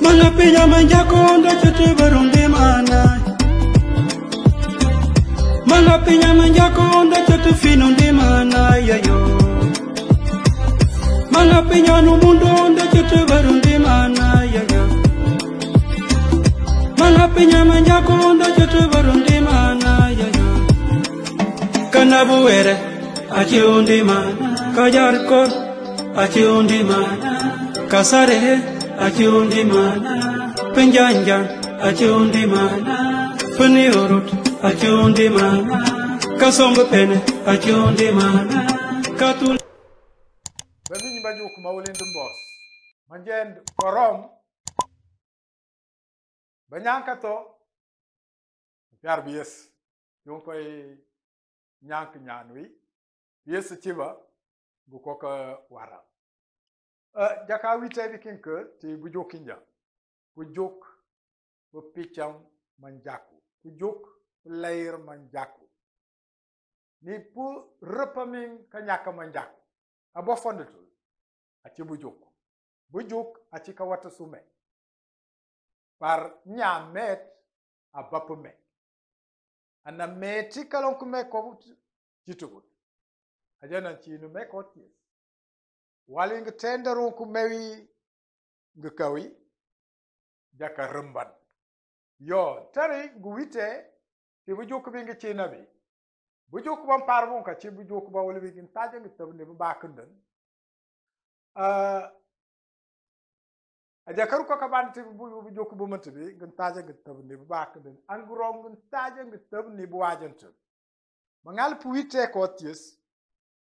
Manga pinya manjakonda chete barunde mana. Manga pinya manjakonda chete finunde mana yayo. Manga pinya no mundo onda chete barunde mana yayo. Manga pinya manjakonda chete barunde mana yayo. Kanabuere achi undi mana. Kajarko achi undi mana. Kasare achi undi mana. Penjanjan achi undi mana. Peniurut achi undi mana. Kasombe pene achi undi mana. Katul Bami baju kumawulin boss. Manjen korom. Banyankato. Piar bies. Yung koy nyank nyanwi. Bies chiba. Bukoka wara. Jaka wite bikinke ti bujokinja. Bujok bupicham manjaku. Bujok lair manjaku. Ni pu repaming kanyaka manjaku. Abo fondatul. Achi bujok. Bujok achi kawata sume. Par nyamet abapume. Ana meti kalonkume ko chitugut. Ajana chinu me ko ties. Wali nga tendaron ku mewi nga kawi jaka remban. Yo, tari guwite ti bujuk bi nga china bi. Bujuk bam parvon ka chi bujuk ba wali bi gin taja nga tabne ba bakundan. Ajakaru ko ka ban ti bujuk bu mant bi gin taja nga tabne ba bakundan. Angurong gin taja nga tabne bu wajantu. Mangal puwite ko ties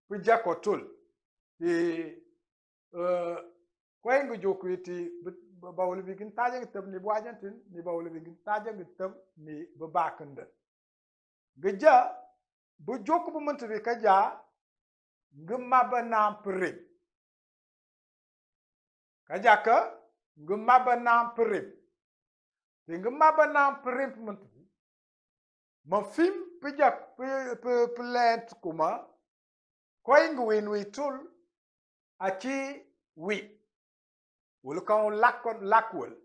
pu jako tul. Ti kwengu joku iti bawul bigin taja ngitab ni buajantin ni bawul bigin taja ngitab ni babakanda geja bu joku bu mantabi kaja ngumaba nam prim kaja ka ngumaba nam prim ti ngumaba nam prim mantabi ma fim pijak plant kuma kwengu winwi tul achi wi wulkan lakwal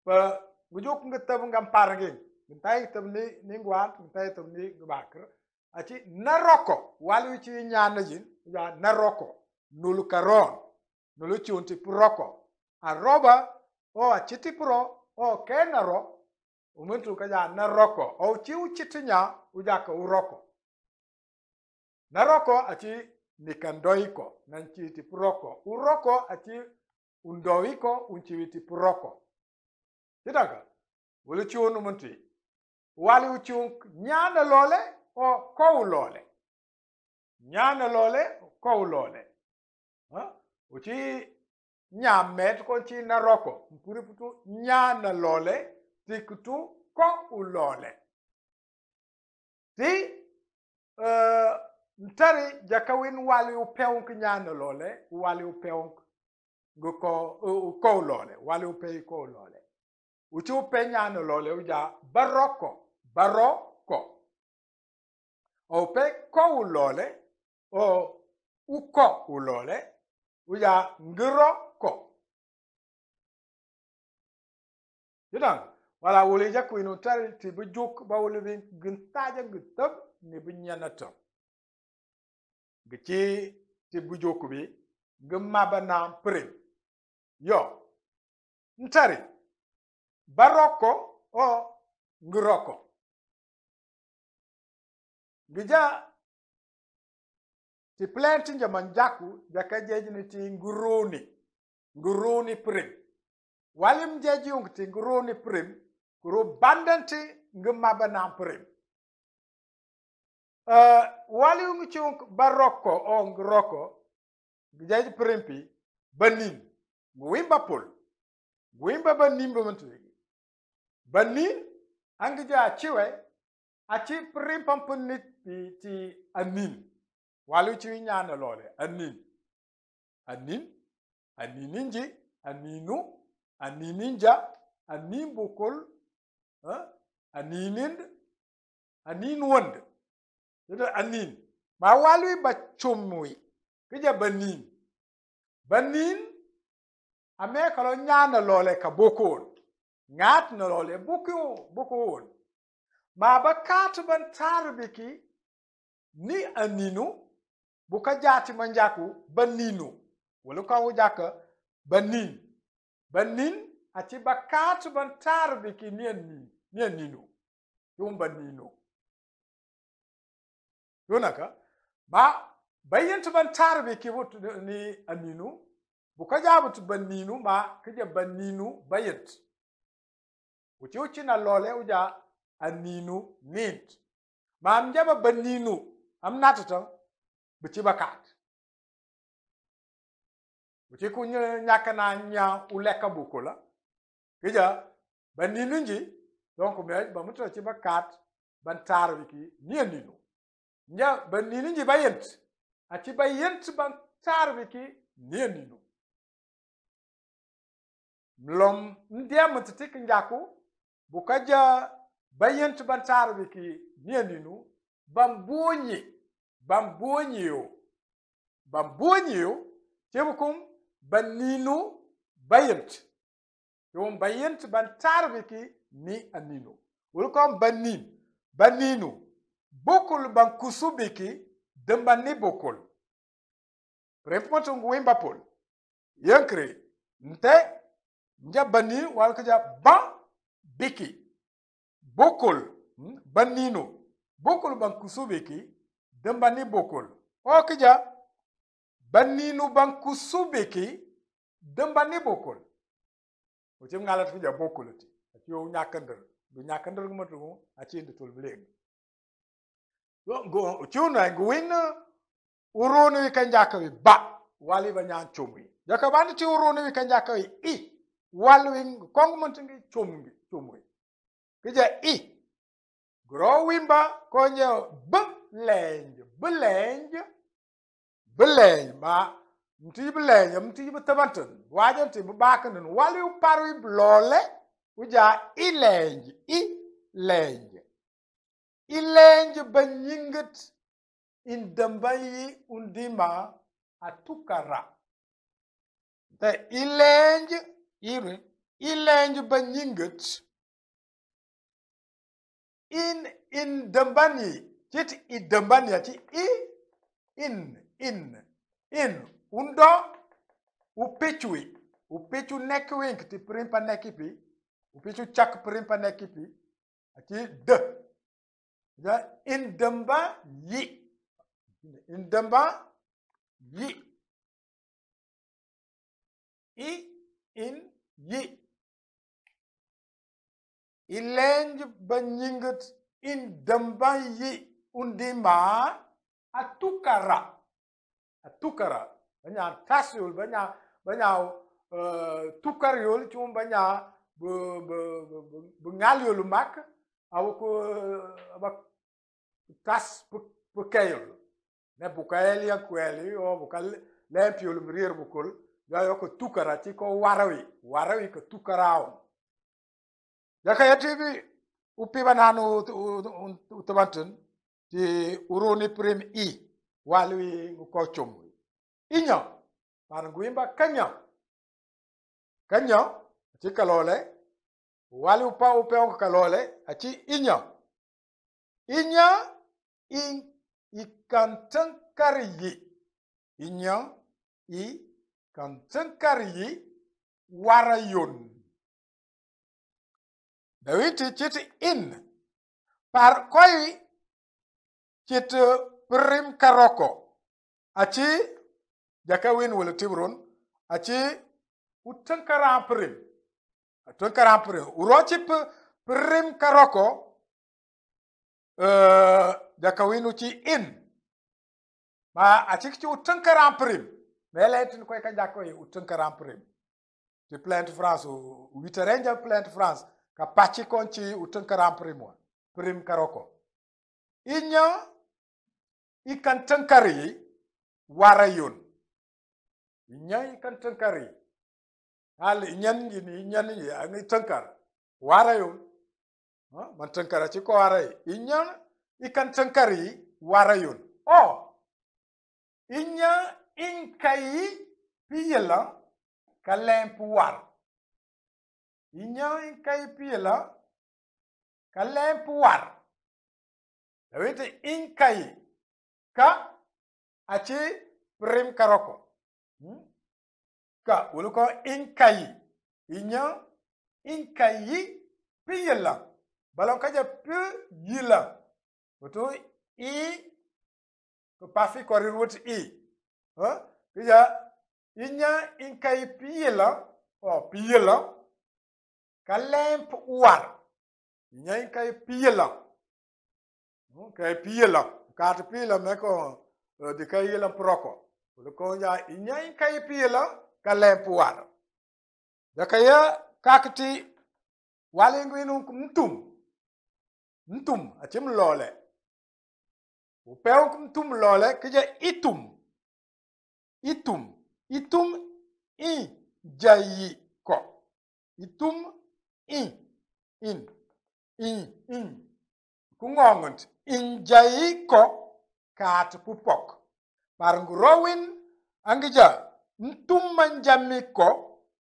pa bujok ngitab ngam parangin ntai tab ni ngwat ntai tab ni gbakr achi naroko walu chi nyana jin ya naroko nulu karon nulu chunti proko aroba o achiti pro o kenaro umuntu kaja naroko o chi uchitinya ujaka uroko naroko achi nikandoiko nanchiti puroko uroko ati undoiko unchiwiti puroko tidaga wala chiwonu munti wali uchunk nyana lole o kow lole nyana lole kow lole ha uchi nyamet ko chi naroko mpuri putu nyana lole tikutu ko lole ti ntari jakawin wali upeunk nyana lole wali upeunk ko lole wali upei ko lole uchi upe nyana lole uja baroko o pe ko lole o uko lole uja ngiroko yidang wala wuli jakwin ntari ti bujuk ba wuli bin gintaja ngitab ni binyana to gichi ti bujoku bi ngumaba na prim yo ntari baroko o ngiroko gija ti planting jamanjaku jakajeji ni ti nguruni prim walim jeji ung ti nguruni prim kuro bandanti ngumaba na prim wali ungu chung baroko o ngiroko gijaji primpi banin guimba pol guimba banin bamantugi banin angija chiwe achi primpam punit ti anin wali chi nyana lole aninji anininja animbukol aninwand Yada anin. Ma walui ba chumui. Kija banin. Banin ame kalo nyana lole ka bokon ngat na lole bokon ma ba kat ban tar biki ni aninu buka jati manjaku baninu wala ka wujaka banin ati bakat ban tar biki ni aninu yum baninu yonaka ba bayin ban tar biki wut ni aninu buka jabu baninu ma kije baninu bayit uchi na lole uja aninu nint ma am jaba baninu am natata bici bakat bici ku nyaka na nya uleka bukola kija baninu nji donc me ba muto ci bakat ban tar wiki ni ninu nya baninu nji bayent ati bayent ban tar wiki ni ninu mlom ndia mutitik njaku bukaja bayent ban tar wiki ni ninu bambonyo tebukum baninu bayent yom bayent ban tarbiki ni aninu wulkom baninu bokul ban kusubiki dembani bokul prepmoto wimba pol yankre nte nja bani walkaja ban biki bokul baninu bokul ban kusubeki dembani bokul okija baninu ban kusubeki dembani bokul ocim ngalat fija bokulati ati yo nyakandar gumatu ati ndutol bleg go chuna gwina uroni kanjaka wi ba wali ba nyan chomwi jaka bandi ti uroni wi kanjaka wi I walwi kongmontingi chomwi kija I gro wimba konyo belenj ma mti belenj tabanten wajan ti bakan wali parwi blole uja ilenj banyinget indambayi undima atukara te ilenj banyinget in dambani chiti idambani ati in undo upechu nek wink ti primpa nekipi upechu chak primpa nekipi ati in damba yi in yi ilenj banyinget in dambayi undima atukara banya tasyul banya tukaryul chum banya bungalyul mak awko ba tas bukayul ne bukayel ya kweli o bukal lempiul mrir bukul yo ko tukara ti ko warawi ko tukarao yaka yatibi upiba nanu utabanten ti uroni prim I walwi ko chomwi inya parangwimba kanya ti kalole wali upa ko kalole ati inya in ikantankari inya I kantankari warayon dawiti chiti in par koi chit prim karoko achi jakawin wala tibron achi utankaram prim urochi prim karoko jakawin uchi in ma achi chi utankaram prim meletin koy ka jakoy utankaram prim ti plant France witerenja plant France ka pachi konchi utankaram prim karoko inya ikantankari warayon inya ikantankari hal inyan ani tankar warayon man tankara ci ko waray inya ikantankari warayon inya inkai piyela ka lemp war inyo in kai piela ka lemp war dawite in kai ka achi prim karoko ka wuluko in kai inyo in kai piela balon kaja pi yila wutu i ko pafi ko rirwut i kija inya in kai piela o piela ka lemp war inya in kai piela kai piela ka te piela me ko de kai yela proko ko ya inya in kai piela ka lemp war da kaya kakti walingwinu mtum achim lole upeo mtum lole kija itum i jayi ko itum in kungongont in jayi ko kat pupok parngurowin angija mtum manjami ko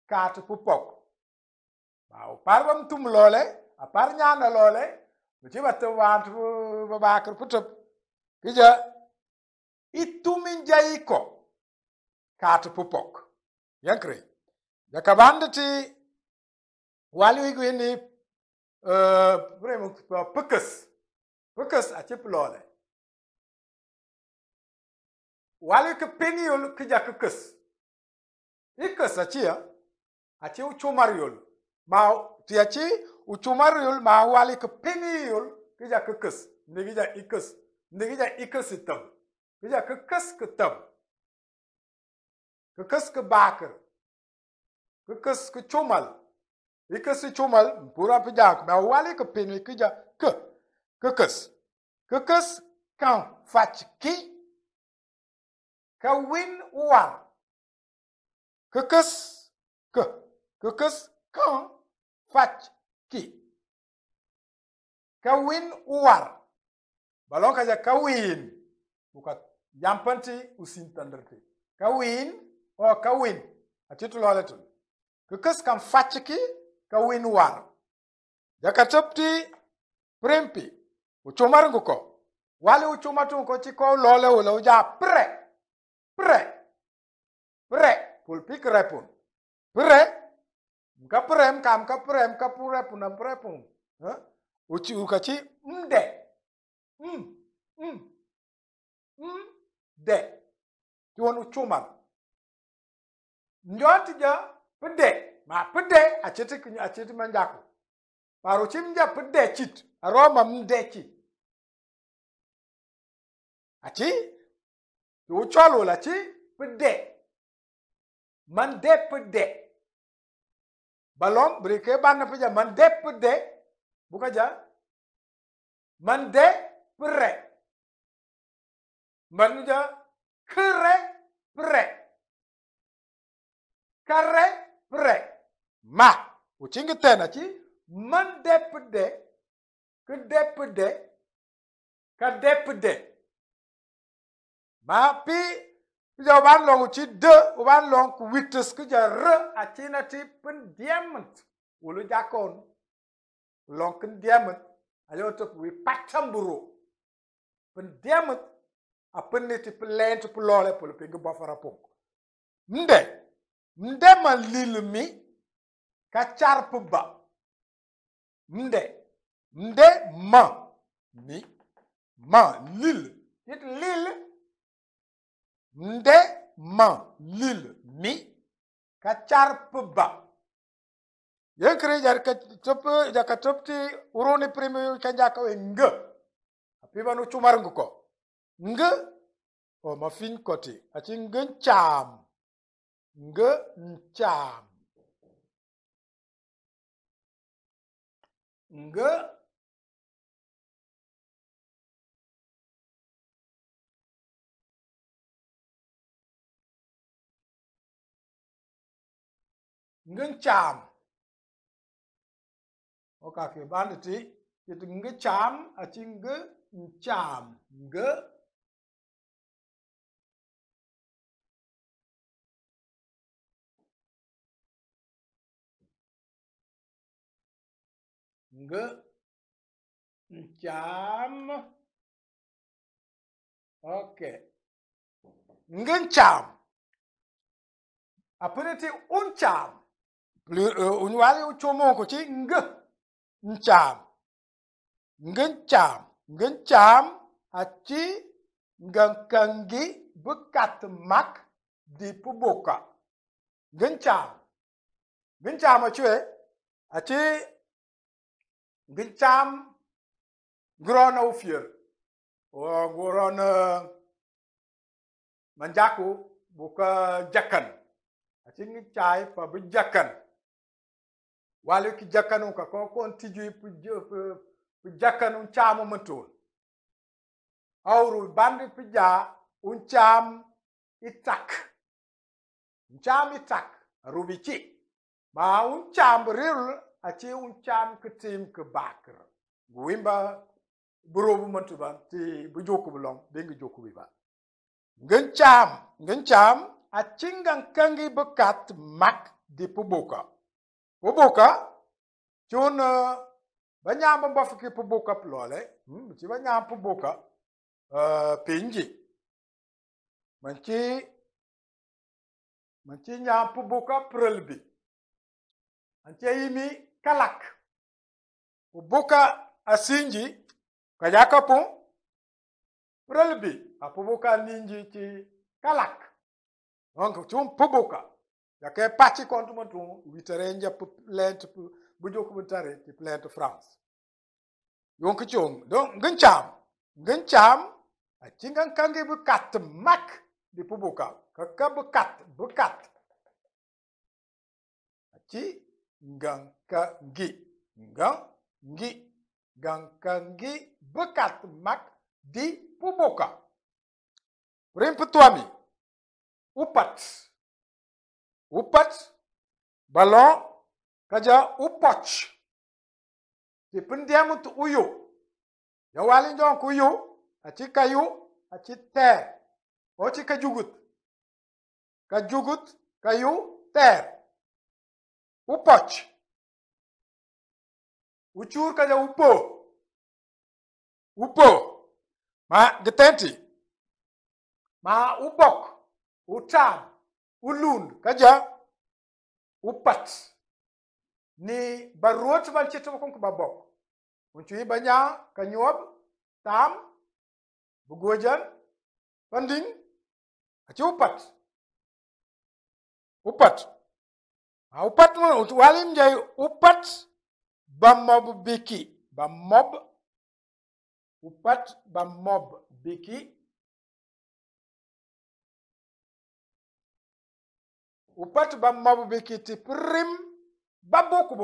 kat pupok ba parwa mtum lole apar nyana lole ci batte want babakar putop kija itumin jayiko kat pupok yankre jakabandati wali gwini pukus a chip lole wali ke peniol kija kukus ikus a chi uchumariol ma tiachi uchumariol ma wali ke peniol kija kukus ndigija ikus itam kija kukus kutam kukus ke bakar kukus ke chumal ikus chumal pura pijak ma wali ke peni kija kukus kan fachki ka win war kukus kan fachki ka win war balon kaja ka win buka jampanti usintanderte ka win o ka win atitu loletul kukus kan fachki ka win war jakatopti prempi uchomar nguko wale uchomatu ko chiko lole wala uja pre pulpik repun pre ka prem kam ka prem ka pure puna prepun uchi ukachi mde de tuon uchomar njotija pede ma pede acheti manjaku paru chimja pede chit aroma mde chit achi tu cholo la chi pede mande pede balom brike ban peja mande pede bukaja mande pre manja kare pre ma uchingi tena chi mande pede kadepde ma pi jo ban long chi de ban long ku witus ku ja r achina ti pen diamond ulu jakon long ken diamond ayo to wi patamburo pen diamond a pen ni ti plant pu lole pu pe ngo bafara pok mde ma lilmi ka charp ba mde ma ni ma lil it lil mde ma lil mi ka charp ba yekre jar ka top jaka topti uroni primi ka jaka we nga api banu chumar nguko nga o ma fin koti achi ngan cham nga ncham nga cham oka ke banditi itu nga cham achi nga ncham nga Ncham. Okay. Ngencham. Apeliti uncham. Unwali uchomo ko ci ncham. Ngencham. Ngencham aci ngankangi bekat mak di puboka. Ngencham. Ngencham aci ngencham grona ufier. O grona manjaku buka jakan. Aci ngichai pa bejakan. Wale ki jakanu ka ko kontiju pu jakanu chamo mentul. Auru bandi pija uncham itak. Uncham itak rubici. Ma uncham beril aci uncham ketim ke bakar. Guimba berobu mentuban ti bujoku belong bengi joku biba. Ngencham acingang kangi bekat mak di puboka. Puboka cun banyam bafiki puboka pelole, ci banyam puboka pinji. Manci nyam puboka prelbi. Anci ini kalak. Puboka asinji kajaka pun prelbi. Puboka ninji ci kalak. Donc cun puboka. Ya ke paci kontu mantu witerenja plant bujoko bentare ti plant France. Donc cium donc ngencam acingan kange bekat mak di puboka. Kaka bekat. Aci ngangkangi bekat mak di puboka. Rimpetuami upat balon kaja upoch ti pendiam untuk uyu ya wali jong kuyu aci kayu aci ter aci kajugut kayu ter upoch ucur kaja upo ma getenti ma ubok utam ulun kaja upat ni baruot ban ceto ko babok uncui banya kanyuab tam bugojan panding aci upat mo walim jay upat bamob biki upat bamob biki upat bamob biki ti prim baboku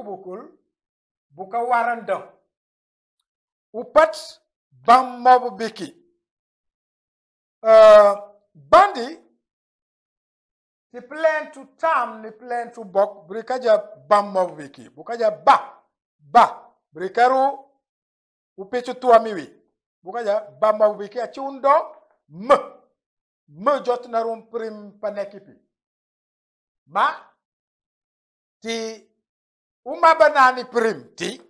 bokul buka waranda upat bamob biki bandi ti plan to tam ni plan to bok brikaja bamob biki bukaja ba brikaru upechu tuamiwi bukaja bamob biki achundo me jot na rum prim panekipi ma ti umabanani prim ti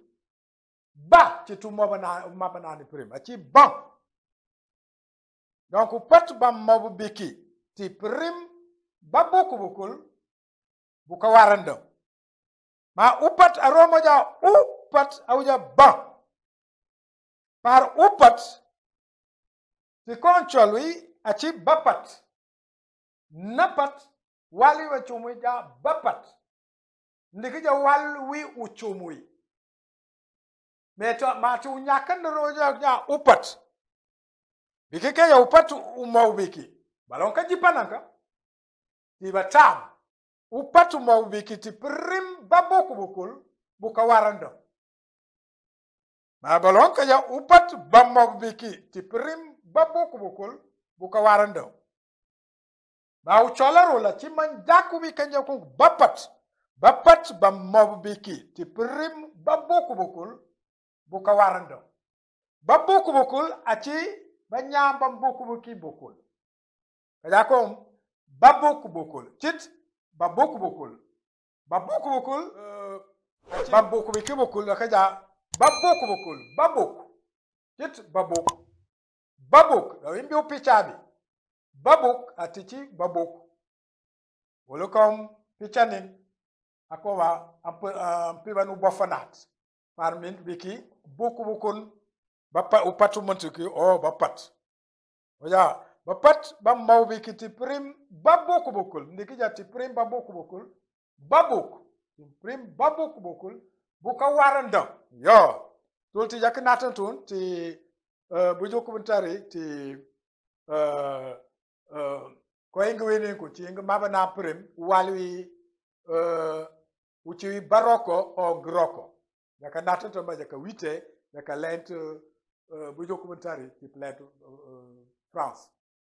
ba ci tu umabanani prim aci ban donc pat bam mabu biki ti prim ba bokul buka waranda ma upat aroma ja upat awja ban par upat ti koncholwi aci bapat napat wali wa chumui ja bapat ndikija walwi uchumui meto matu nyakan roja ja upat bikike ya upat umau biki balon ka jipanaka ti batam upat umau biki ti prim baboku bokul buka waranda ma balon ka ya upat bamau biki ti prim baboku bokul buka waranda ba ucholaro la ci man jaku bi kanja ko bapat ba mob biki ti prim baboku bokul buka waranda baboku bokul aci ba nyamba boku buki bokul kada ko baboku bokul cit baboku bokul babuk biki bukul la kaja babuk bukul babuk kit babuk da imbi picha bi babuk atichi babuk wolo kom picha nin akowa ampiba nu bofanat parmin biki bukun bapa upatu montuki bapat oya bapat bam mau biki ti prim babuk bukul ndiki ja ti prim babuk bukul babuk prim babuk bukul buka waranda yo tulti jak natan tun ti bu jokku buntari ti ko inga wenen ko ti inga mabana prim walwi uchi baroko o groko jaka natan to ba jaka wite jaka lent bu jokku buntari ti plate France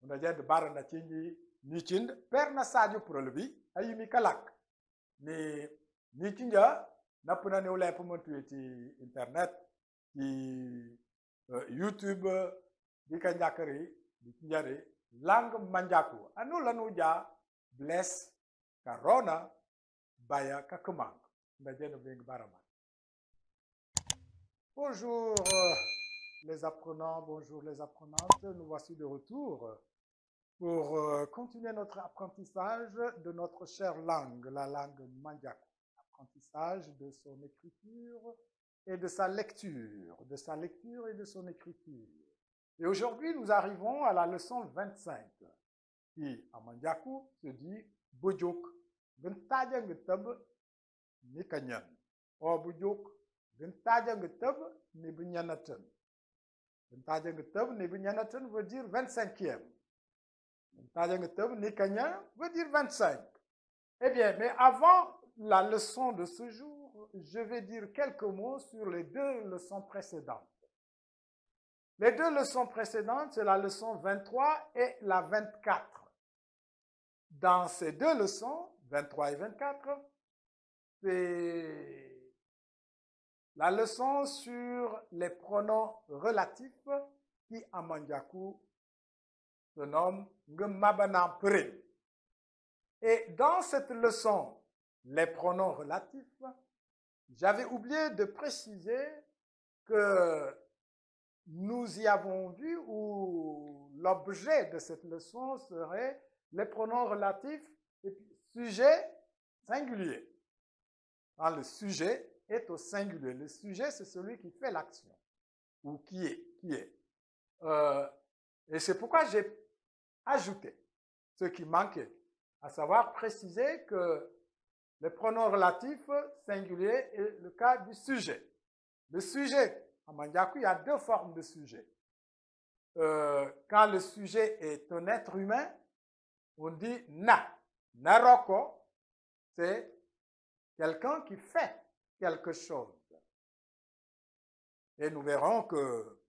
on jedd baranda cingi ni cind perna sadio prolobi ayimi kalak ni cinja napuna ne wala pamontu ti internet ti YouTube di ka njakari di cinjare langue manjaku anu lanu ja bless corona baya kakumang na jeno beng barama. Bonjour les apprenants, bonjour les apprenantes, nous voici de retour pour continuer notre apprentissage de notre chère langue, la langue manjaku. Apprentissage de son écriture et de sa lecture, et de son écriture. Et aujourd'hui, nous arrivons à la leçon 25, qui, en manjaku, se dit bujok, gentaja ngetab ni kanyan. O bujok, gentaja ngetab ni bunyanatan. Gentaja ngetab ni bunyanatan veut dire 25e. Gentaja ngetab ni kanyan veut dire 25. Eh bien, mais avant la leçon de ce jour, je vais dire quelques mots sur les deux leçons précédentes. Les deux leçons précédentes, c'est la leçon 23 et la 24. Dans ces deux leçons, 23 et 24, c'est la leçon sur les pronoms relatifs qui, en manjaku, se nomment ngmabana prim. Et dans cette leçon, les pronoms relatifs, j'avais oublié de préciser que nous y avons vu où l'objet de cette leçon serait les pronoms relatifs et puis sujet singulier. Quand le sujet est au singulier. Le sujet, c'est celui qui fait l'action ou qui est. Et c'est pourquoi j'ai ajouté ce qui manquait, à savoir préciser que les pronoms relatifs singuliers est le cas du sujet. Le sujet, en manjaku, il y a deux formes de sujet. Quand le sujet est un être humain, on dit na. Naroko, c'est quelqu'un qui fait quelque chose. Et nous verrons que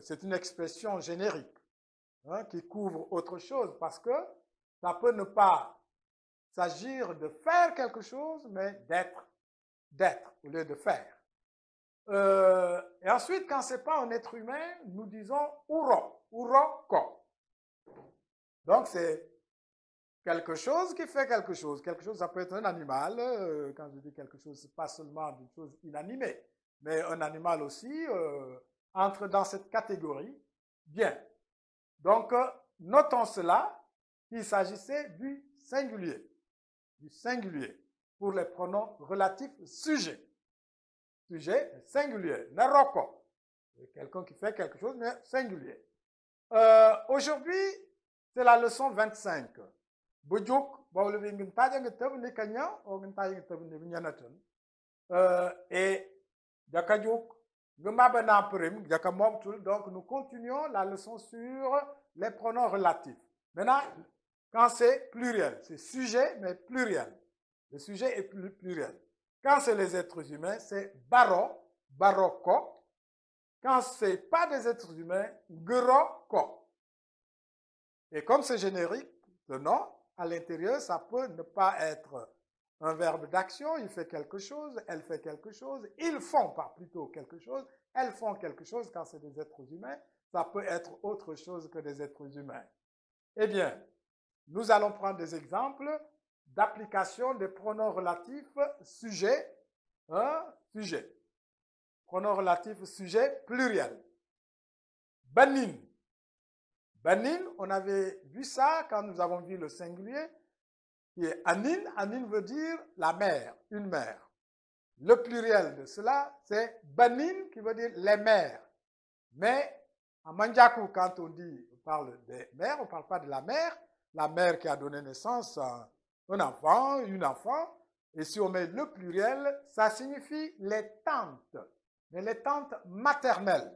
c'est une expression générique qui couvre autre chose parce que ça peut ne pas s'agir de faire quelque chose, mais d'être au lieu de faire. Et ensuite, quand ce n'est pas un être humain, nous disons uroko. Donc, c'est quelque chose qui fait quelque chose. Quelque chose, ça peut être un animal. Quand je dis quelque chose, ce n'est pas seulement une chose inanimée, mais un animal aussi entre dans cette catégorie. Bien. Donc, notons cela, qu'il s'agissait du singulier. Du singulier pour les pronoms relatifs sujet. Sujet singulier. Naroko. Quelqu'un qui fait quelque chose, mais singulier. Aujourd'hui, c'est la leçon 25. Bujuk, et Jakajuk, donc nous continuons la leçon sur les pronoms relatifs. Maintenant, quand c'est pluriel, c'est sujet, mais pluriel. Le sujet est pluriel. Quand c'est les êtres humains, c'est baro, baroko. Quand ce n'est pas des êtres humains, groko. Et comme c'est générique, le nom, à l'intérieur, ça peut ne pas être un verbe d'action, il fait quelque chose, elle fait quelque chose, ils font pas plutôt quelque chose, elles font quelque chose quand c'est des êtres humains, ça peut être autre chose que des êtres humains. Eh bien, nous allons prendre des exemples d'application des pronoms relatifs sujet sujet. Pronom relatif sujet pluriel. Banin. Banin, on avait vu ça quand nous avons vu le singulier, qui est anin. Anin veut dire la mère, une mère. Le pluriel de cela, c'est banin, qui veut dire les mères. Mais en Mandjakou, quand on parle des mères, on ne parle pas de la mère qui a donné naissance à un enfant, une enfant. Et si on met le pluriel, ça signifie les tantes, mais les tantes maternelles.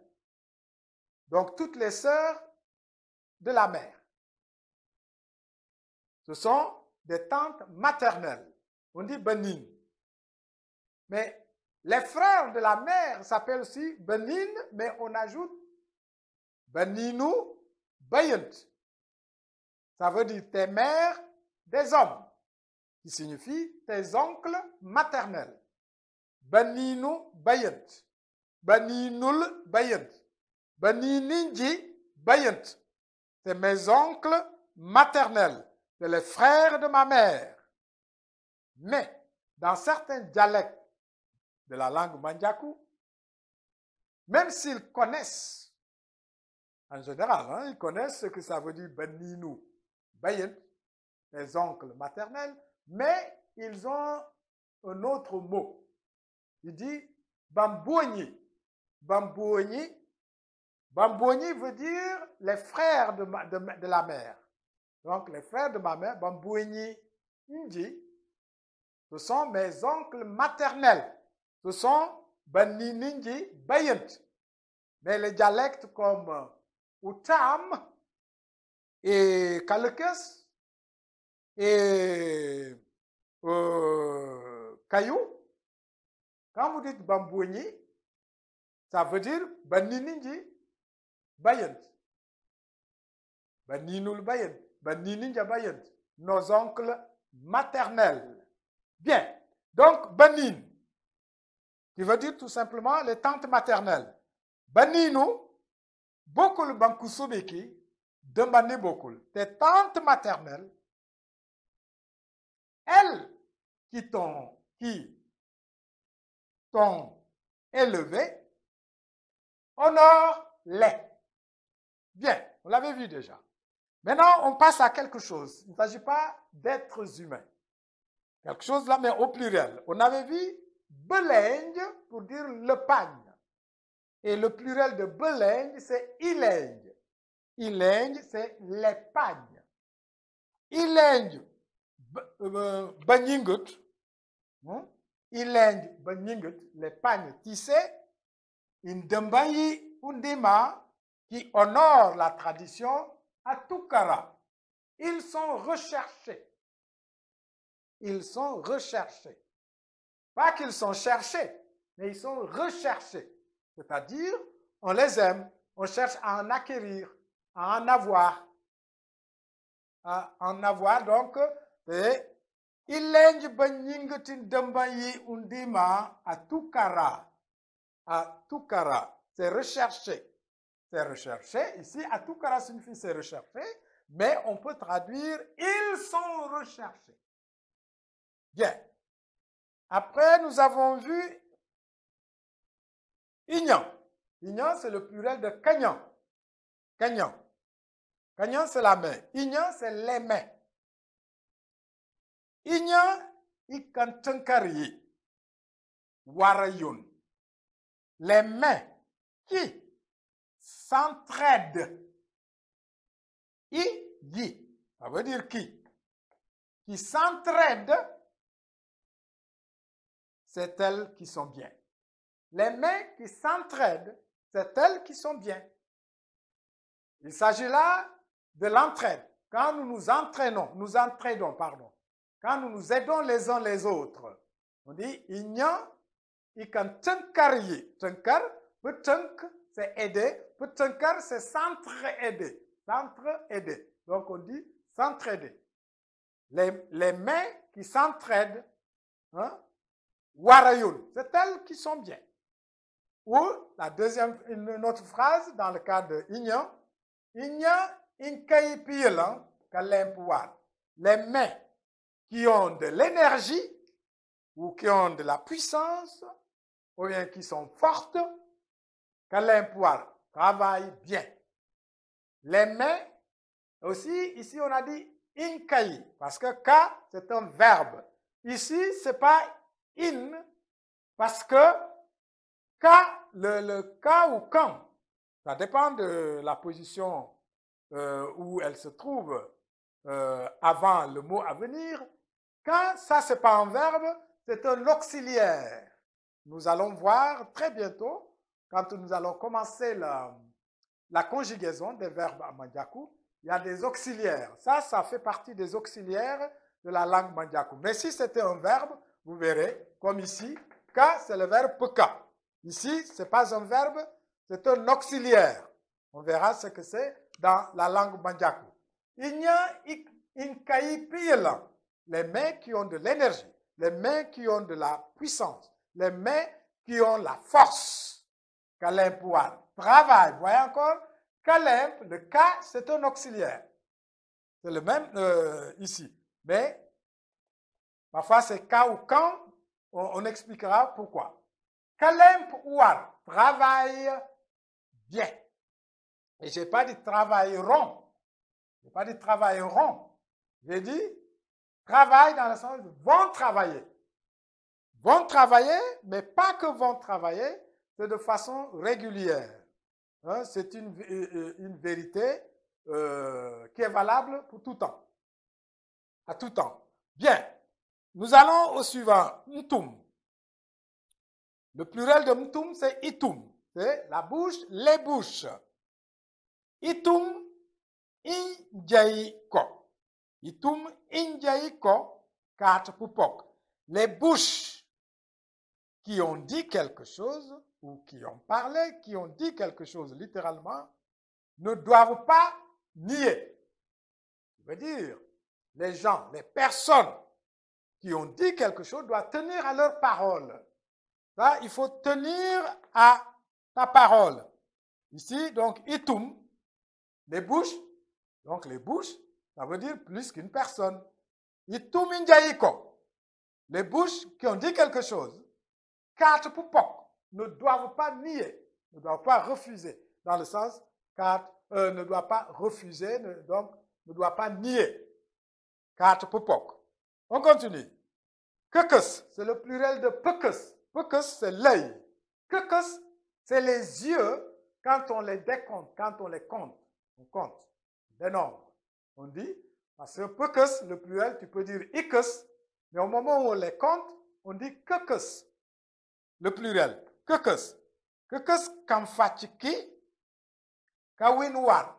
Donc, toutes les sœurs de la mère. Ce sont des tantes maternelles. On dit benin. Mais les frères de la mère s'appellent aussi benin, mais on ajoute beninu, bayant. Ça veut dire tes mères des hommes, qui signifie tes oncles maternels. Beninu, bayant. Beninul, bayant. Benininji, bayant. C'est mes oncles maternels. C'est les frères de ma mère. Mais, dans certains dialectes de la langue Mandjakou, même s'ils connaissent, en général, ils connaissent ce que ça veut dire Beninu, Bayant, les oncles maternels, mais ils ont un autre mot. Il dit Bambouani. Bambouani. Bambouani veut dire les frères de la mère. Donc, les frères de ma mère, Bambouani Indi, ce sont mes oncles maternels. Ce sont Banininji Bayant. Mais les dialectes comme Utam et Kalekes et Kayou, quand vous dites Bambouini, ça veut dire Banininji Bayant. Baninul Bayant. Banininja Bayant. Nos oncles maternels. Bien. Donc, Banin, qui veut dire tout simplement les tantes maternelles. Baninu, Bokul Bankusubeki, Dembani Bokul. Tes tantes maternelles, elles qui t'ont élevé, honore-les. Bien, on l'avait vu déjà. Maintenant, on passe à quelque chose. Il ne s'agit pas d'êtres humains. Quelque chose là, mais au pluriel. On avait vu belingue pour dire le pagne. Et le pluriel de belingue, c'est ilingue. Ilingue, c'est les pagnes. Ilingue, baningut. Ilingue, baningut, les pagnes tissées. Indembayi undima, qui honore la tradition à Tukara. Ils sont recherchés. Ils sont recherchés. Pas qu'ils sont cherchés, mais ils sont recherchés. C'est-à-dire, on les aime, on cherche à en acquérir, à en avoir. À en avoir, donc, ilenj banyingutin dembayi undima à Tukara. À Tukara, c'est recherché. C'est recherché. Ici, à Tukara signifie c'est recherché, mais on peut traduire ils sont recherchés. Bien. Après, nous avons vu Ignan. Ignan, c'est le pluriel de Kagnan. Kagnan. Kagnan, c'est la main. Ignan, c'est les mains. Ignan, ikantankari. Warayun. Les mains qui s'entraident. I-yi. Ça veut dire qui? Qui s'entraident, c'est elles qui sont bien. Les mains qui s'entraident, c'est elles qui sont bien. Il s'agit là de l'entraide. Quand nous nous entraidons, pardon. Quand nous nous aidons les uns les autres, on dit Ignan, ikan tenkariye. Tenkar, petenk, c'est aider. Petenkar, c'est s'entraider. S'entraider. Donc on dit s'entraider. Les mains qui s'entraident, hein? Warayun, c'est elles qui sont bien. Ou la deuxième, une autre phrase dans le cas de Ignan, Ignan inkaipiyelan kalempuar. Les mains qui ont de l'énergie, ou qui ont de la puissance, ou bien qui sont fortes, Kalempouar travaille bien. Les mains, aussi, ici on a dit inkai, parce que ka, c'est un verbe. Ici, c'est pas in, parce que ka, le ka ou quand, ça dépend de la position où elle se trouve avant le mot à venir. Quand ça, c'est pas un verbe, c'est un auxiliaire. Nous allons voir très bientôt, quand nous allons commencer la conjugaison des verbes à Mandjakou, il y a des auxiliaires. Ça fait partie des auxiliaires de la langue Mandjakou. Mais si c'était un verbe, vous verrez, comme ici, ka, c'est le verbe peka. Ici, ce n'est pas un verbe, c'est un auxiliaire. On verra ce que c'est dans la langue Mandjakou. Il y a une kaïpile, les mains qui ont de l'énergie, les mains qui ont de la puissance, les mains qui ont la force. Kalempouar travail. Vous voyez encore? Kalemp, le ka, c'est un auxiliaire. C'est le même ici. Mais parfois c'est ka ou quand, on expliquera pourquoi. Kalempouar travaille bien. Et je n'ai pas dit travailleront. Je n'ai pas dit travailleront. J'ai dit travail dans le sens de vont travailler. Vont travailler, mais pas que vont travailler, c'est de façon régulière. Hein, c'est une vérité qui est valable pour tout temps. À tout temps. Bien. Nous allons au suivant. Mtum. Le pluriel de mtum, c'est itum. C'est la bouche, les bouches. Itum injaiko. Itum injaiko katpupok. Les bouches qui ont dit quelque chose, ou qui ont parlé, qui ont dit quelque chose littéralement, ne doivent pas nier. Ça veut dire, les gens, les personnes qui ont dit quelque chose doivent tenir à leur parole. Là, il faut tenir à ta parole. Ici, donc, itum, les bouches, donc les bouches, ça veut dire plus qu'une personne. Itum injaiko, les bouches qui ont dit quelque chose, quatre poupok, ne doivent pas nier, ne doivent pas refuser, dans le sens, ne doivent pas refuser, donc ne doivent pas nier. Quatre poupok. On continue. Kekes, c'est le pluriel de pekes. Pekes, c'est l'œil. Kekes, c'est les yeux quand on les décompte, quand on les compte. On compte des nombres. On dit, parce que pekes, le pluriel, tu peux dire ikes, mais au moment où on les compte, on dit kekes. Le pluriel. Kekes. Kekes kamfachiki kawinwar.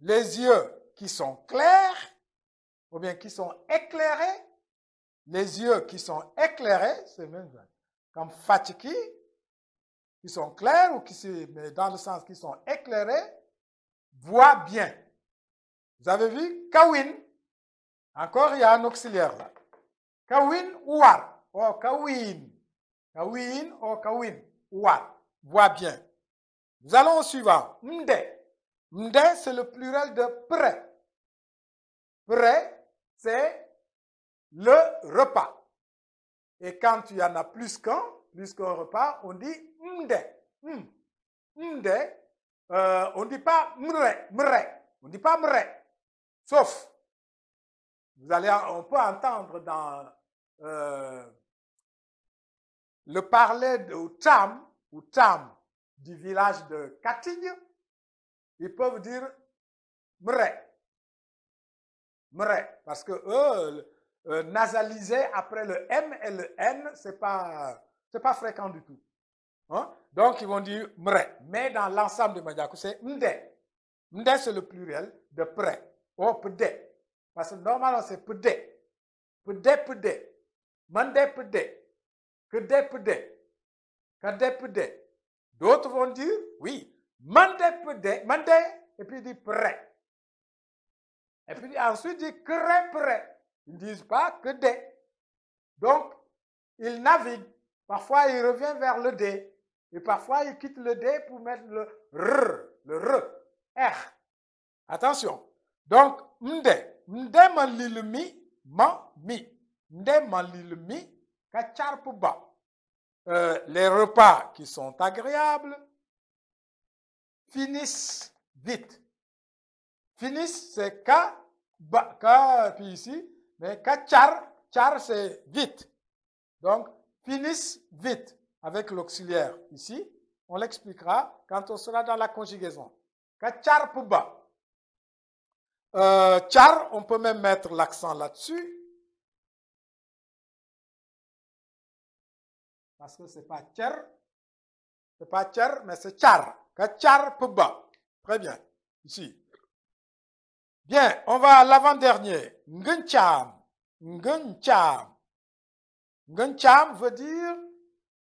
Les yeux qui sont clairs, ou bien qui sont éclairés. Les yeux qui sont éclairés, c'est même comme fatiki, qui sont clairs, ou mais dans le sens qui sont éclairés, voient bien. Vous avez vu? Kawin. Encore, il y a un auxiliaire là. Kawin war. Oh, kawin. Kawin, oh, kawin. War. Voit bien. Nous allons au suivant. Mde. Mde, c'est le pluriel de prêt. Prêt, c'est le repas. Et quand il y en a plus qu'un repas, on dit mde. Mde, on ne dit pas mre. On ne dit pas mre. Sauf, on peut entendre dans le parler de Tam du village de Katigne, ils peuvent dire mre. Mre. Parce que eux, nasaliser après le M et le N, c'est pas fréquent du tout. Hein? Donc, ils vont dire mre. Mais dans l'ensemble de Mandjakou, c'est mde. Mde, c'est le pluriel de prêt. Oh, pede. Parce que normalement, c'est pede. Pede. Mande pede. Kede pede. Kade pede. D'autres vont dire, oui, mande pede. Mande, et puis dit prêt. Et puis ensuite, dit prêt. Ils ne disent pas que D. Donc, il navigue. Parfois, il revient vers le D. Et parfois, il quitte le D pour mettre le R. Attention. Donc, mde. Mde man lilmi, man mi. Mde man lilmi, Kacharpuba. Les repas qui sont agréables finissent vite. Finissent, c'est ka, puis ici, mais kachar, char, c'est vite. Donc, finissent vite avec l'auxiliaire ici. On l'expliquera quand on sera dans la conjugaison. Kacharpuba. Char, on peut même mettre l'accent là-dessus. Parce que c'est pas cher, mais c'est char. Kachar puba. Très bien. Ici. Bien, on va à l'avant-dernier. Nguncham. Nguncham. Nguncham veut dire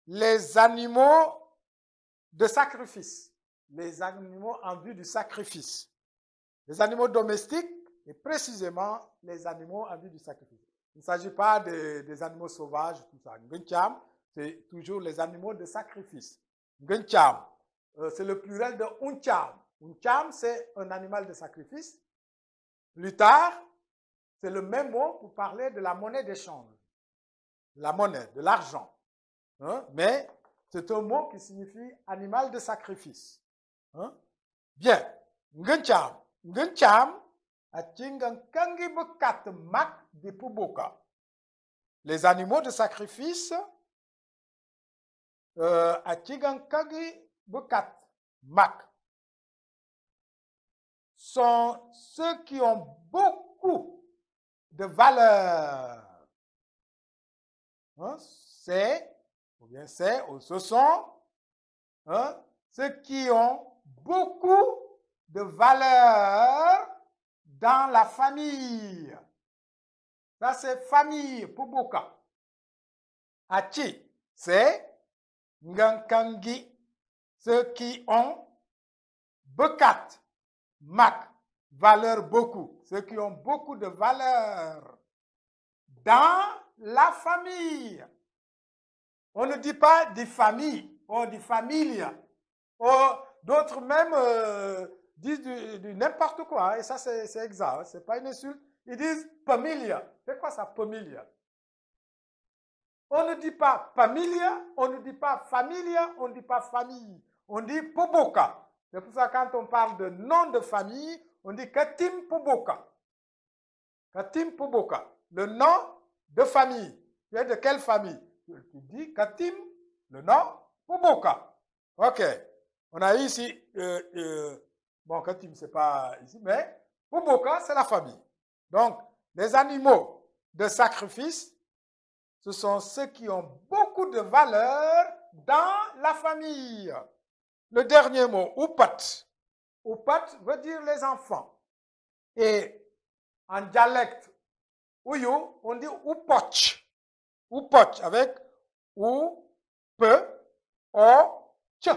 les animaux de sacrifice. Les animaux en vue du sacrifice. Les animaux domestiques et précisément les animaux en vue du sacrifice. Il ne s'agit pas des animaux sauvages, tout ça. Nguncham, c'est toujours les animaux de sacrifice. Nguncham, c'est le pluriel de uncham. Uncham, c'est un animal de sacrifice. Plus tard, c'est le même mot pour parler de la monnaie d'échange. La monnaie, de l'argent. Hein? Mais c'est un mot qui signifie animal de sacrifice. Hein? Bien. Nguncham. Nguncham, atingankangi bekat mak di puboka. Les animaux de sacrifice, atingankangi bekat mak, sont ceux qui ont beaucoup de valeur. Hein? Ce sont ceux qui ont beaucoup de valeur dans la famille. Ça, c'est famille, Pubuka. Achi, c'est Ngankangi, ceux qui ont Bekat, Mak, valeur beaucoup, ceux qui ont beaucoup de valeur dans la famille. On ne dit pas des familles, ou des familles. D'autres même disent du n'importe quoi, et ça c'est exact, c'est pas une insulte. Ils disent familia. C'est quoi ça, familia? On ne dit pas familia, on ne dit pas familia, on ne dit pas famille. On dit poboka. C'est pour ça que quand on parle de nom de famille, on dit katim poboka. Katim poboka. Le nom de famille. Tu es de quelle famille? Tu dis katim, le nom poboka. Ok. On a ici, bon, katim, c'est pas ici, mais poboka, c'est la famille. Donc, les animaux de sacrifice, ce sont ceux qui ont beaucoup de valeur dans la famille. Le dernier mot, upat. Upat veut dire les enfants. Et en dialecte uyu, on dit upoch. Upoch avec ou, pe, o, ch.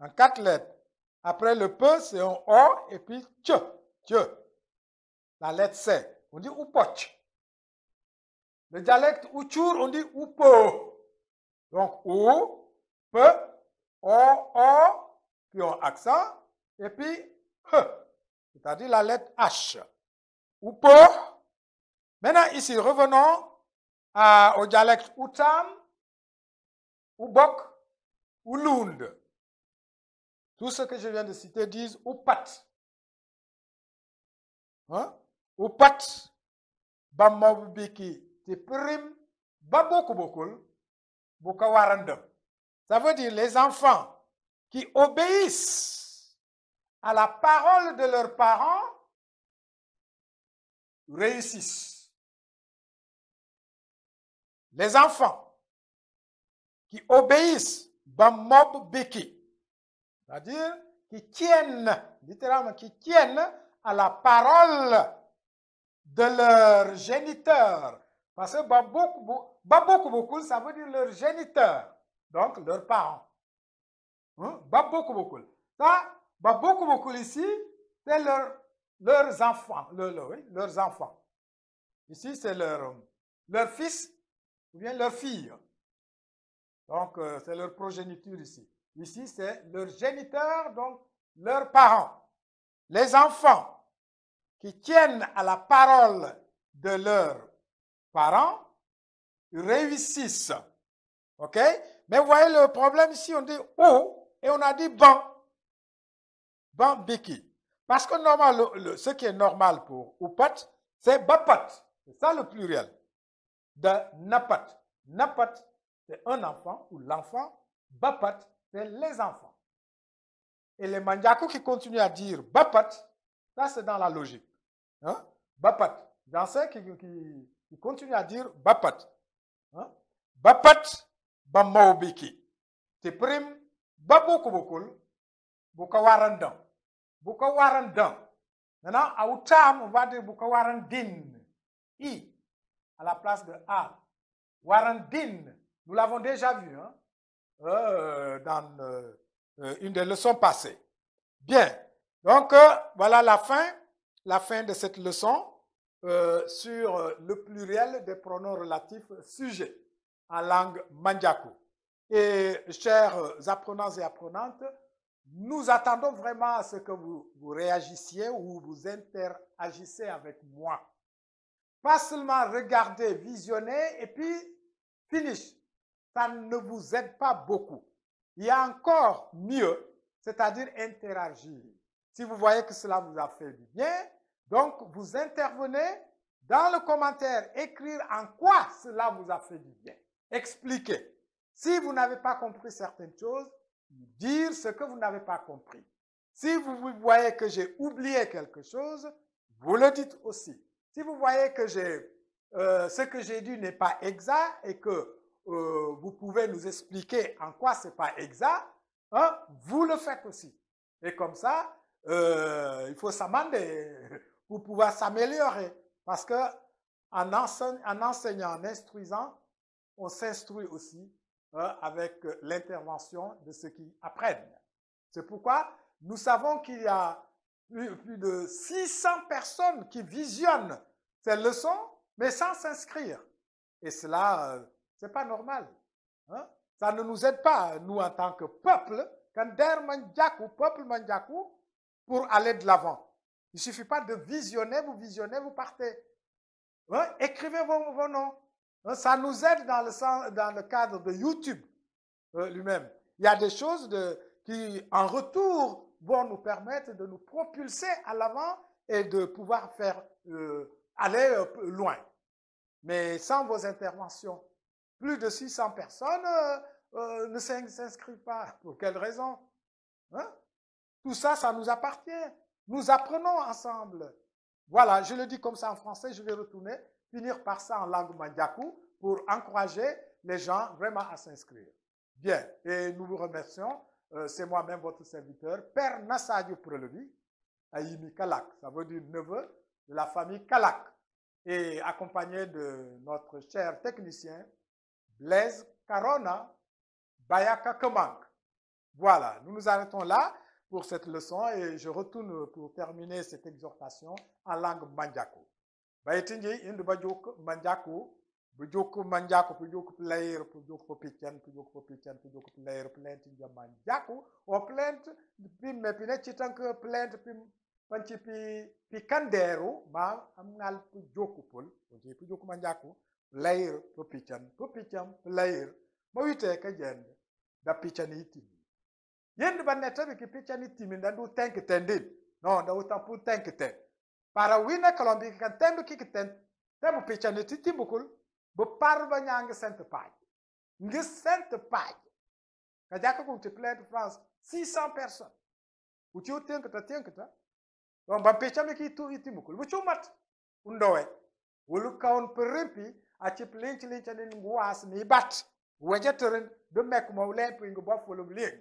En 4 lettres. Après le pe, c'est un o et puis ch. Ch. La lettre C. On dit upoch. Le dialecte Uchur, on dit Upo. Donc, U, P, O, puis on accent, et puis H, c'est-à-dire la lettre H. Upo. Maintenant, ici, revenons au dialecte Utam, Ubok, Ulund. Tout ce que je viens de citer disent Upat. Hein? Upat, Bamobiki. Ça veut dire les enfants qui obéissent à la parole de leurs parents réussissent. Les enfants qui obéissent, c'est-à-dire qui tiennent, littéralement qui tiennent à la parole de leur géniteur. Parce que beaucoup, ça veut dire leur géniteur. Donc, leurs parents. Beaucoup. Ça, beaucoup ici, c'est leurs enfants. Leurs enfants. Ici, c'est leur fils ou bien leur fille. Donc, c'est leur progéniture ici. Ici, c'est leur géniteur, donc leurs parents. Les enfants qui tiennent à la parole de leurs parents réussissent. OK? Mais vous voyez le problème ici, on dit O et on a dit ban. Ban biki. Parce que normal, ce qui est normal pour oupat, c'est bapat. C'est ça le pluriel de napat. Napat, c'est un enfant ou l'enfant. Bapat, c'est les enfants. Et les manjaku qui continuent à dire bapat, ça c'est dans la logique. Hein? Bapat. Dans ceux qui continuent à dire bapat. Hein? Bapat, bamaubiki. C'est prime, babokubokul, bukawarandan. Bukawarandan. Maintenant, à Outam, on va dire bukawarandin. I, à la place de A. Warandin, nous l'avons déjà vu hein, dans une des leçons passées. Bien, donc voilà la fin de cette leçon sur le pluriel des pronoms relatifs sujets en langue manjaku. Et chers apprenants et apprenantes, nous attendons vraiment à ce que vous réagissiez ou vous interagissez avec moi. Pas seulement regarder, visionner et puis finish. Ça ne vous aide pas beaucoup. Il y a encore mieux, c'est-à-dire interagir. Si vous voyez que cela vous a fait du bien, donc vous intervenez dans le commentaire, écrire en quoi cela vous a fait du bien. Expliquer. Si vous n'avez pas compris certaines choses, dire ce que vous n'avez pas compris. Si vous voyez que j'ai oublié quelque chose, vous le dites aussi. Si vous voyez que ce que j'ai dit n'est pas exact et que vous pouvez nous expliquer en quoi ce n'est pas exact, hein, vous le faites aussi. Et comme ça, il faut s'amender pour pouvoir s'améliorer. Parce que en enseignant, en instruisant, on s'instruit aussi avec l'intervention de ceux qui apprennent. C'est pourquoi nous savons qu'il y a plus de 600 personnes qui visionnent ces leçons, mais sans s'inscrire. Et cela, c'est pas normal. Hein? Ça ne nous aide pas, nous, en tant que peuple, peuple manjaku, pour aller de l'avant. Il ne suffit pas de visionner, vous partez. Hein? Écrivez vos noms. Hein? Ça nous aide dans le cadre de YouTube lui-même. Il y a des choses qui, en retour, vont nous permettre de nous propulser à l'avant et de pouvoir faire aller loin. Mais sans vos interventions, plus de 600 personnes ne s'inscrivent pas. Pour quelle raison? Hein? Tout ça, ça nous appartient. Nous apprenons ensemble. Voilà, je le dis comme ça en français, je vais retourner, finir par ça en langue manjaku pour encourager les gens vraiment à s'inscrire. Bien, et nous vous remercions. C'est moi-même votre serviteur, Père Nassadio Prelevi, Aïmi Kalak, ça veut dire neveu de la famille Kalak, et accompagné de notre cher technicien, Blaise Karona Bayaka Kemang. Voilà, nous nous arrêtons là pour cette leçon et je retourne pour terminer cette exhortation en langue manjaku. Bayetinji indu bajuk manjaku, bujuk manjaku, bujuk player, bujuk popichan, bujuk popichan, bujuk player, plant inja manjaku, o plant pim mepine chitank plant pim panchi pi kanderu ma amnal bujuk pul, bujuk manjaku, player, popichan, player, ma wite ka jende da pichani itimi. Yend ba netabi ki pichani itimi ndandu tank tendin. Non, da utampu tank ten. Para wina kalombi kan tembe ki ten, tembu pichani itimi bu parba nyang sente page. Ngi sente page. Kajaka ku te plainte France 600 personnes. U ci tenkata. Donc ba pichani ki tu itimukul. Bu chumat undowe. Wulu kaun perimpi a ci plinch linchani nguas ni bat. Wejateren de mek mo len pu ngi bofolo bling.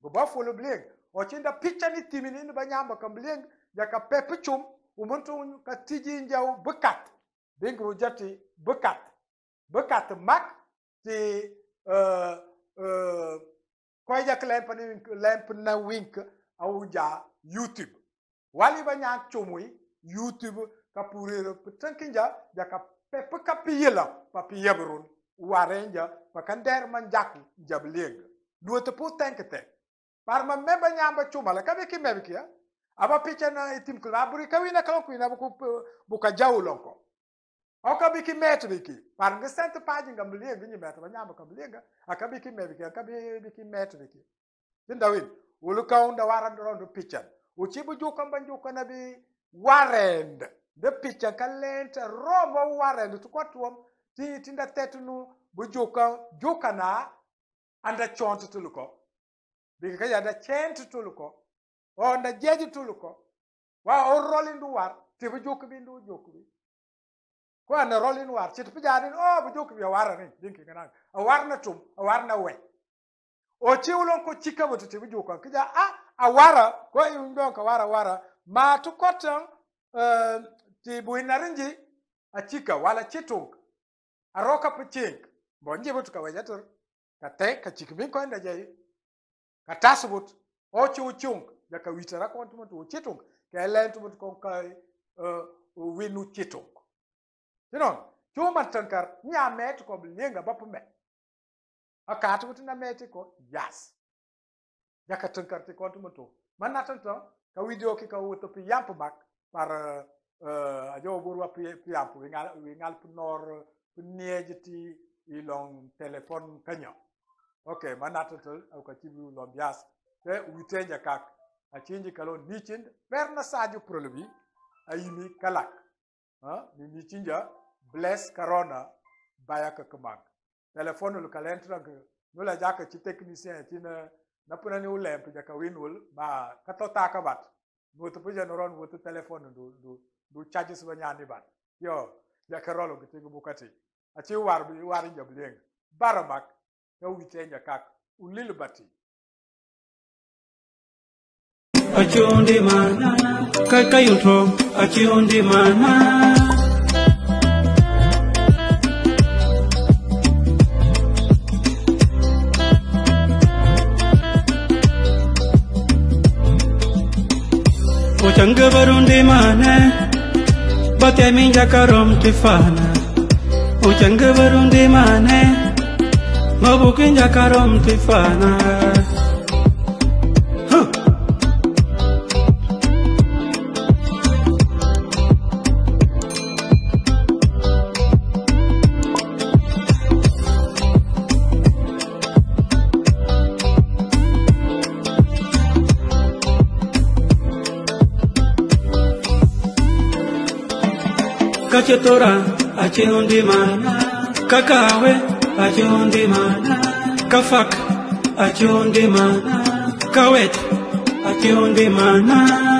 Bu bofolo bling. O ci nda pichani timini ni ba nyamba kam bling jaka pepe chum umuntu ka tiji njaw bekat. Bingu jati bekat. Bekat mak ci koy jak lemp na wink awuja YouTube. Wali ba nyak chumui YouTube ka purere petankinja jaka pepe kapiyela papi yabrun warenja pakander manjaku jableg. Duote pu tenkete. Parma meba nyamba chumala kabiki mebiki ya. Aba picha na itim kula aburi kawina kalonku ina buka jawulonko. Aka biki met biki. Par nga sente paji nga mlienga ni met banyamba ka mlienga. Aka biki me biki aka biki met biki. Tindawin ulu kaunda waran rondo pichan. Uchibu jukan banjukan na bi warend. De pichan kalenta robo warend tukwatuam ti tinda tetunu bujukan jukana anda chontu tuluko. Biki kaya da chent tuluko. O anda jeji tuluko. Wa o rolling du war tibu juk bindu juk bi. Ko ana rolling war chit pijadin o bu juk bi wara ni dinki kana a warna tum a warna we o chiulon ko chika bo tibu juk kija a wara ko ndo ka wara ma tu kotan tibu inarinji a chika wala chitung a roka puchink bonje bo tuka wajator ka te ka chikbin ko nda jai ka tasbut o chiuchung ya ka witara ko tu chitung ke lentu but kon kai winu chitung you chuma tankar nya met ko blinga bapu me akatu but na met ko yes ya ka tankar te kontu mutu manatan to ka video ki ka wuto pi yamp bak par ajo burwa pi yamp wingal nor niejiti ilong telephone kanyo okay manatan to ka tibu lo bias te witenja kak a change kalon nichin perna saju prolobi ayini kalak ni chinja bless corona bayaka kamak telephone lu kalentra no la jaka ci technicien ci na puna ni ulemp jaka winul ba katota ka bat no to puja no ron woto telephone du charge su nyani bat yo jaka rolo gite bu bukati a ci war bi war njableng baramak to witenja kak ulil bati Achundi mana, kakayuto, achundi mana. Uchanga barundi mana, bate minja karom tifana. Uchanga barundi mana, mabukinja karom tifana. Kachetora achundi mana, kakawe achundi mana, kafak achundi mana, kawet achundi mana.